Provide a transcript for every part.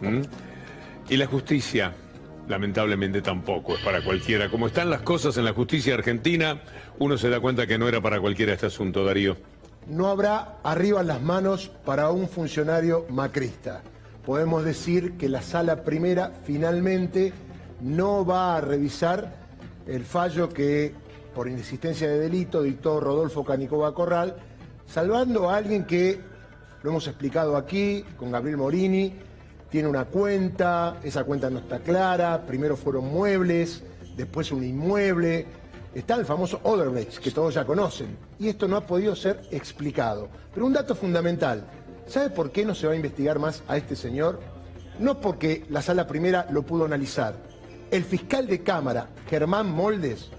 ¿Mm? Y la justicia, lamentablemente tampoco es para cualquiera. Como están las cosas en la justicia argentina, uno se da cuenta que no era para cualquiera este asunto, Darío. No habrá arriba las manos para un funcionario macrista. Podemos decir que la Sala Primera finalmente no va a revisar el fallo que, por inexistencia de delito, dictó Rodolfo Canicoba Corral, salvando a alguien que, lo hemos explicado aquí, con Gabriel Morini, tiene una cuenta, esa cuenta no está clara, primero fueron muebles, después un inmueble, está el famoso Odebrecht, que todos ya conocen, y esto no ha podido ser explicado. Pero un dato fundamental, ¿sabe por qué no se va a investigar más a este señor? No porque la Sala Primera lo pudo analizar. El fiscal de Cámara, Germán Moldes,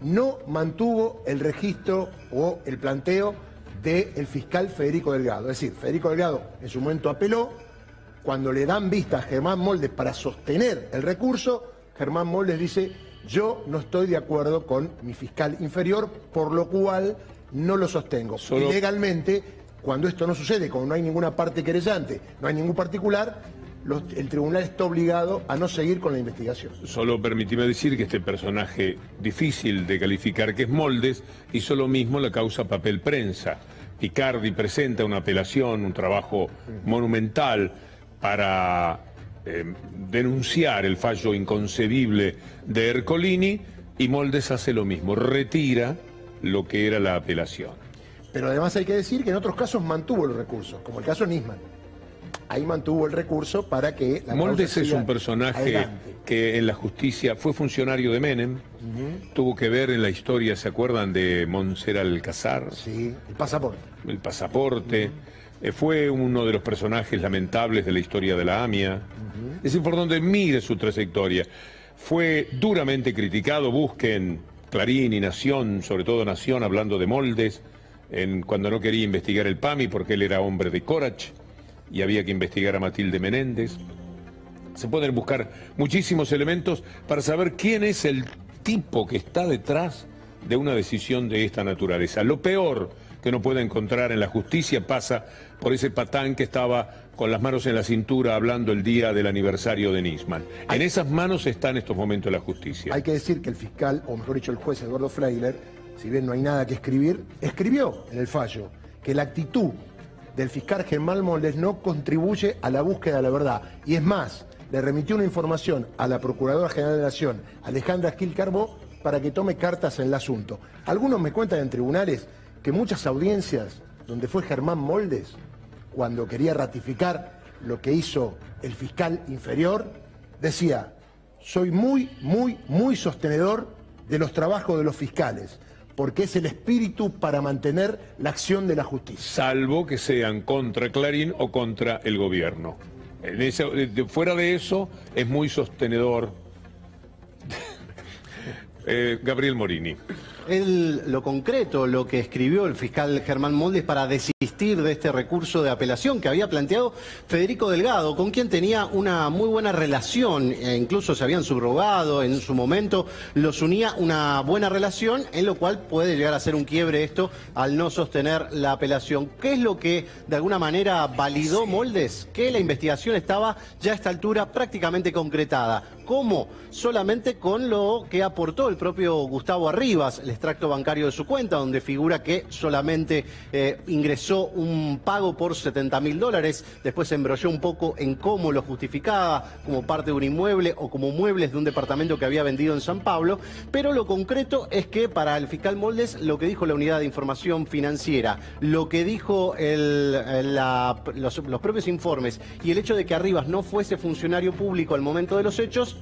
no mantuvo el registro o el planteo del fiscal Federico Delgado. Es decir, Federico Delgado en su momento apeló, cuando le dan vista a Germán Moldes para sostener el recurso, Germán Moldes dice: yo no estoy de acuerdo con mi fiscal inferior, por lo cual no lo sostengo. Y legalmente, cuando esto no sucede, como no hay ninguna parte querellante, no hay ningún particular, el tribunal está obligado a no seguir con la investigación. Solo permíteme decir que este personaje difícil de calificar, que es Moldes, hizo lo mismo la causa Papel Prensa. Picardi presenta una apelación, un trabajo monumental para denunciar el fallo inconcebible de Ercolini, y Moldes hace lo mismo, retira lo que era la apelación. Pero además hay que decir que en otros casos mantuvo los recursos, como el caso Nisman. Ahí mantuvo el recurso para que la Moldes es un personaje adelante. Que en la justicia fue funcionario de Menem, tuvo que ver en la historia, ¿se acuerdan de Montserrat Alcázar? Sí, el pasaporte. El pasaporte. Fue uno de los personajes lamentables de la historia de la AMIA. Es decir, por donde mire su trayectoria. Fue duramente criticado, busquen Clarín y Nación, sobre todo Nación, hablando de Moldes, cuando no quería investigar el PAMI porque él era hombre de Corach y había que investigar a Matilde Menéndez. Se pueden buscar muchísimos elementos para saber quién es el tipo que está detrás de una decisión de esta naturaleza. Lo peor que no puede encontrar en la justicia pasa por ese patán que estaba con las manos en la cintura hablando el día del aniversario de Nisman. En esas manos está en estos momentos la justicia. Hay que decir que el fiscal, o mejor dicho el juez Eduardo Freiler, si bien no hay nada que escribir, escribió en el fallo que la actitud del fiscal Germán Moldes no contribuye a la búsqueda de la verdad. Y es más, le remitió una información a la Procuradora General de la Nación, Alejandra Gil Carbó, para que tome cartas en el asunto. Algunos me cuentan en tribunales que muchas audiencias donde fue Germán Moldes, cuando quería ratificar lo que hizo el fiscal inferior, decía: soy muy sostenedor de los trabajos de los fiscales, porque es el espíritu para mantener la acción de la justicia. Salvo que sean contra Clarín o contra el gobierno. Fuera de eso, es muy sostenedor. Gabriel Morini. Lo concreto, lo que escribió el fiscal Germán Moldes para desistir de este recurso de apelación que había planteado Federico Delgado, con quien tenía una muy buena relación, e incluso se habían subrogado en su momento, los unía una buena relación, en lo cual puede llegar a ser un quiebre esto al no sostener la apelación. ¿Qué es lo que de alguna manera validó Moldes? Que la investigación estaba ya a esta altura prácticamente concretada. ¿Cómo? Solamente con lo que aportó el propio Gustavo Arribas, el extracto bancario de su cuenta, donde figura que solamente ingresó un pago por $70.000, después se embrolló un poco en cómo lo justificaba, como parte de un inmueble o como muebles de un departamento que había vendido en San Pablo, pero lo concreto es que para el fiscal Moldes, lo que dijo la Unidad de Información Financiera, lo que dijo los propios informes y el hecho de que Arribas no fuese funcionario público al momento de los hechos,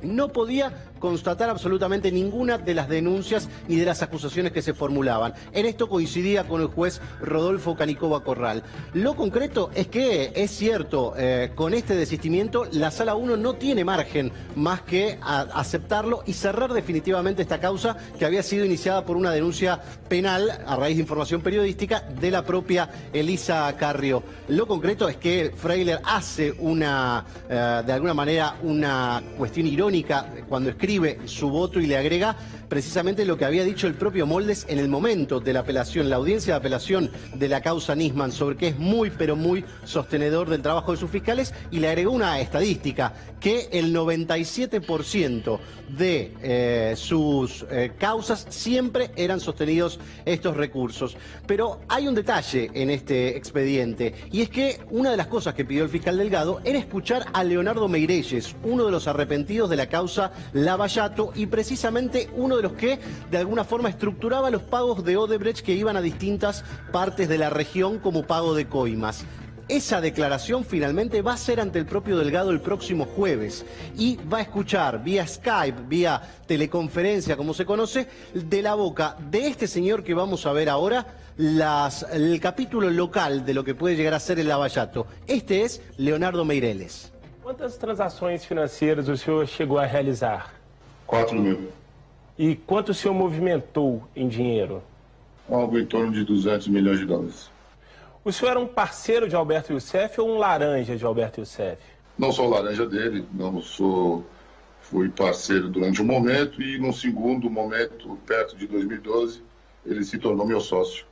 no podía constatar absolutamente ninguna de las denuncias ni de las acusaciones que se formulaban. En esto coincidía con el juez Rodolfo Canicoba Corral. Lo concreto es que, es cierto, con este desistimiento, la Sala 1 no tiene margen más que aceptarlo y cerrar definitivamente esta causa que había sido iniciada por una denuncia penal a raíz de información periodística de la propia Elisa Carrió. Lo concreto es que Freiler hace de alguna manera, una cuestión irónica cuando escribe escribe su voto y le agrega precisamente lo que había dicho el propio Moldes en el momento de la apelación, la audiencia de apelación de la causa Nisman, sobre que es muy, pero muy sostenedor del trabajo de sus fiscales, y le agregó una estadística, que el 97% de sus causas siempre eran sostenidos estos recursos. Pero hay un detalle en este expediente, y es que una de las cosas que pidió el fiscal Delgado era escuchar a Leonardo Meirelles, uno de los arrepentidos de la causa Lava Jato y precisamente uno de los que de alguna forma estructuraba los pagos de Odebrecht que iban a distintas partes de la región como pago de coimas. Esa declaración finalmente va a ser ante el propio Delgado el próximo jueves y va a escuchar vía Skype, vía teleconferencia, como se conoce, de la boca de este señor que vamos a ver ahora, el capítulo local de lo que puede llegar a ser el Lava Jato. Este es Leonardo Meirelles. Quantas transações financeiras o senhor chegou a realizar? 4.000. E quanto o senhor movimentou em dinheiro? Algo em torno de 200 milhões de dólares. O senhor era um parceiro de Alberto Youssef ou um laranja de Alberto Youssef? Não sou laranja dele, fui parceiro durante um momento e num segundo momento, perto de 2012, ele se tornou meu sócio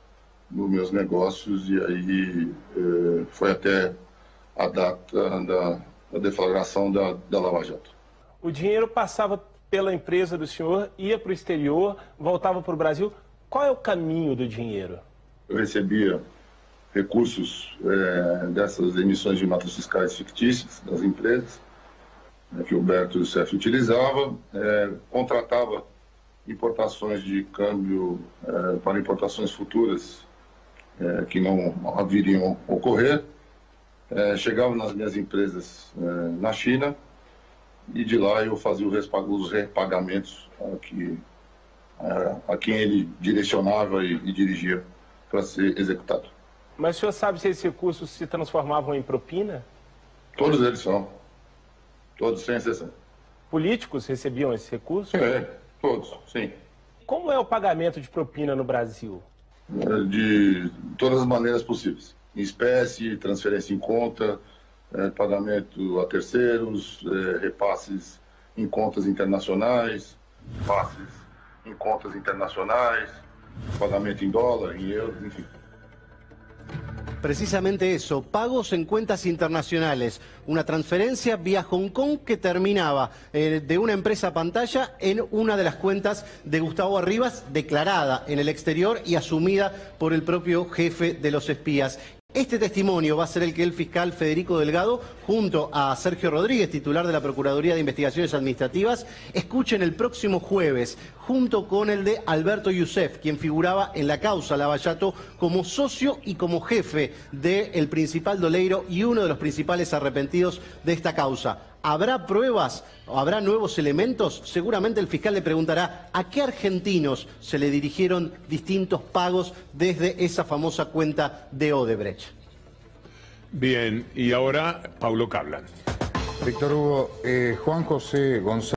nos meus negócios e aí foi até a data da deflagração da Lava Jato. O dinheiro passava pela empresa do senhor, ia para o exterior, voltava para o Brasil. Qual é o caminho do dinheiro? Eu recebia recursos dessas emissões de notas fiscais fictícias das empresas que o Alberto Youssef utilizava, contratava importações de câmbio para importações futuras que não haveriam ocorrer, chegava nas minhas empresas na China e de lá eu fazia os repagamentos a quem ele direcionava e dirigia para ser executado. Mas o senhor sabe se esses recursos se transformavam em propina? Todos eles são. Todos, sem exceção. Políticos recebiam esses recursos? Todos, sim. Como é o pagamento de propina no Brasil? De todas as maneiras possíveis. Em espécie, transferência em conta, pagamento a terceiros, repasses em contas internacionais, passes em contas internacionais, pagamento em dólar, em euros, enfim. Precisamente eso, pagos en cuentas internacionales, una transferencia vía Hong Kong que terminaba de una empresa pantalla en una de las cuentas de Gustavo Arribas, declarada en el exterior y asumida por el propio jefe de los espías. Este testimonio va a ser el que el fiscal Federico Delgado, junto a Sergio Rodríguez, titular de la Procuraduría de Investigaciones Administrativas, escuchen el próximo jueves, junto con el de Alberto Youssef, quien figuraba en la causa Lava Jato como socio y como jefe del principal doleiro y uno de los principales arrepentidos de esta causa. ¿Habrá pruebas o habrá nuevos elementos? Seguramente el fiscal le preguntará a qué argentinos se le dirigieron distintos pagos desde esa famosa cuenta de Odebrecht. Bien, y ahora Paulo Cablan. Víctor Hugo, Juan José González.